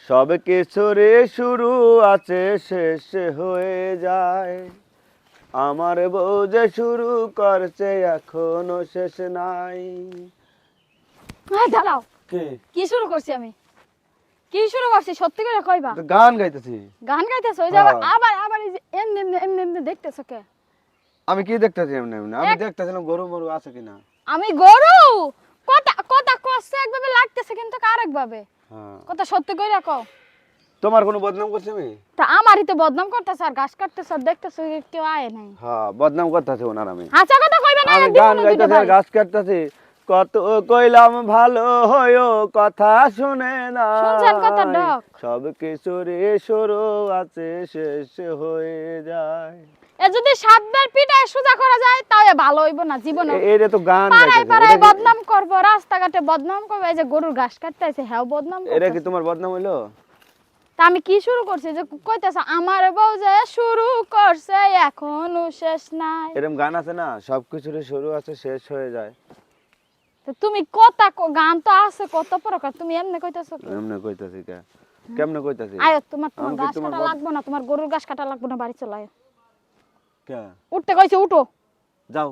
সব কিছুর শুরু আছে শেষ হয়ে যায়, আমার বউ যে শুরু করছে এখনো শেষ নাই। দাঁড়াও, কে? কি শুরু করছি আমি? কি শুরু করছি সত্যি করে কইবা? তো গান গাইতেছি। গান গাইতেছ? ওই যে আবার হ্যাঁ। আবার আবার এই যে এমনি এমনি এমনি এমনি দেখতেছ কে? আমি কি দেখতেছি এমনি এমনি? আমি দেখতেছিলাম গরু মরু আছে কিনা। আমি গরু? কথা কথা কষ্ট একভাবে লাগতেছে কিন্তু আরেক ভাবে। হ্যাঁ। কথা সত্যি কইরা কও। তোমার কোনো বদনাম করছি আমি? তা আমারই তো বদনাম করতেছ আর ঘাস কাটতেছ আর দেখতেছ কেউ আয় নাই। হ্যাঁ, বদনাম করতেছি ওনার আমি। হাঁচা কথা কইবা না, আমি দিব গান না দুইটা গাইতেছি আর বাড়ি। গাছ কাটতেছি। কত কইলাম ভালো হইও, কথা শুনে না। শুনছেন কথার ডক? সব কিছুরই শুরু আছে শেষ হয়ে যায়। এ যদি সাতবার পিটায় সোজা করা যায় তাও ভালো হইব না জীবনে। এটা তো গান পাড়ায় গাইতেছে। পাড়ায় বদনাম করবো, রাস্তাঘাটে বদনাম করবো, এই যে গরুর ঘাস কাটতে আছে হ্যাঁ বদনাম এটা কি করতেছে। তোমার বদনাম হইলো? তা আমি কি শুরু করছি যে কইতেছ আমার বউ যে শুরু করছে এখনো শেষ নাই। এরকম গান আছে না, সব কিছুরই শুরু আছে শেষ হয়ে যায়। তো তুমি কথা গান তো আছে কত প্রকার, তুমি এমনি কইতেছো কি? এমনি কইতাছি কে? কেমনে কইতাছি? আয় তোমার তোমার আমাকে ঘাস তোমার কাটা লাগবে না, তোমার গরুর ঘাস কাটা লাগবে না, বাড়ি চলে আয়। কে? উঠতে কইছে উঠো। যাও।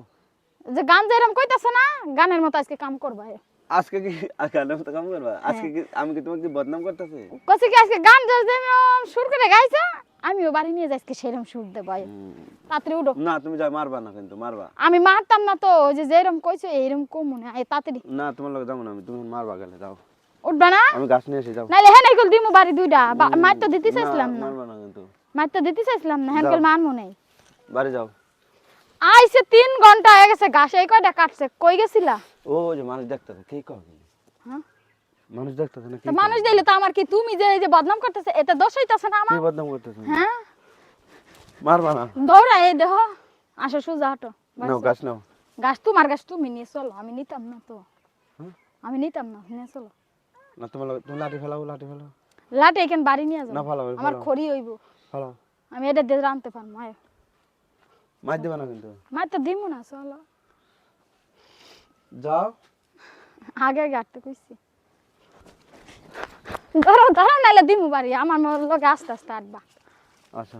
যে গান যেরকম কইতাছে না, গানের মতো আজকে কাম করবা। আজকে কি গানের মতো কাম করবা? আজকে কি আমি কি তোমাকে বদনাম করতেছি? কইছে কি আজকে গান যেরকম সুর করে গাইছে আমিও বাড়ি নিয়ে যাই আজকে সেরকম সুর দেব। তাড়াতাড়ি উঠো। না, তুমি যাও, মারবা না কিন্তু, মারবা। আমি মারতাম না তো, ওই যে যেরকম কইছে এইরকম কম মনে হয়। তাড়াতাড়ি না, তোমার লগে যাবো না আমি, তুমি মারবা গেলে যাও। উঠবা না? আমি গাছ নিয়ে এসে যাও। নাইলে হ্যাঁ নাইকল দিমু বাড়ি দুইটা। মার তো দিতে চাইছিলাম না। মারবা না কিন্তু। মার তো দিতে চাইছিলাম না, হ্যাঁ যাও। কল মারমু নাই। বাড়ি যাও। আইছে 3 ঘন্টা হয়ে গেছে, ঘাস এই কয়টা কাটছে, কই গেছিলা? ও যে মানুষ দেখতেছে, কি কও? হ্যাঁ? মানুষ দেখতেছে না কি? তো মানুষ দিলে তো আমার কি, তুমি যে এই যে বদনাম করতেছে এটা দোষ হইতাছে না কি আমার? বদনাম করতেছে? হ্যাঁ? মারবা না। দৌড়া এই দেহ। আসো সোজা হাঁটো। নাও গাছ নাও। ঘাস তোমার ঘাস তুমি নিয়ে চলো, আমি নিতাম না তো। হ্যাঁ? আমি নিতাম না, নিয়ে চলো। না, তোমার লগে তুমি লাঠি ফেলাও, লাঠি ফেলাও। লাটে এখান বাড়ি নিয়ে যাও। না, ফেলাও, আমার ফেলাও। খড়ি হইব। ফেলাও। আমি এটা দিয়ে রানতে পারবো। আয়। মার দিবা না কিন্তু। মার তো দিমু না, চলো। যাও। আগে গাড়তে কইছি। ধরো ধরো নাইলে দিমু বাড়ি, আমার লগে আস্তে আস্তে আটবা। আচ্ছা।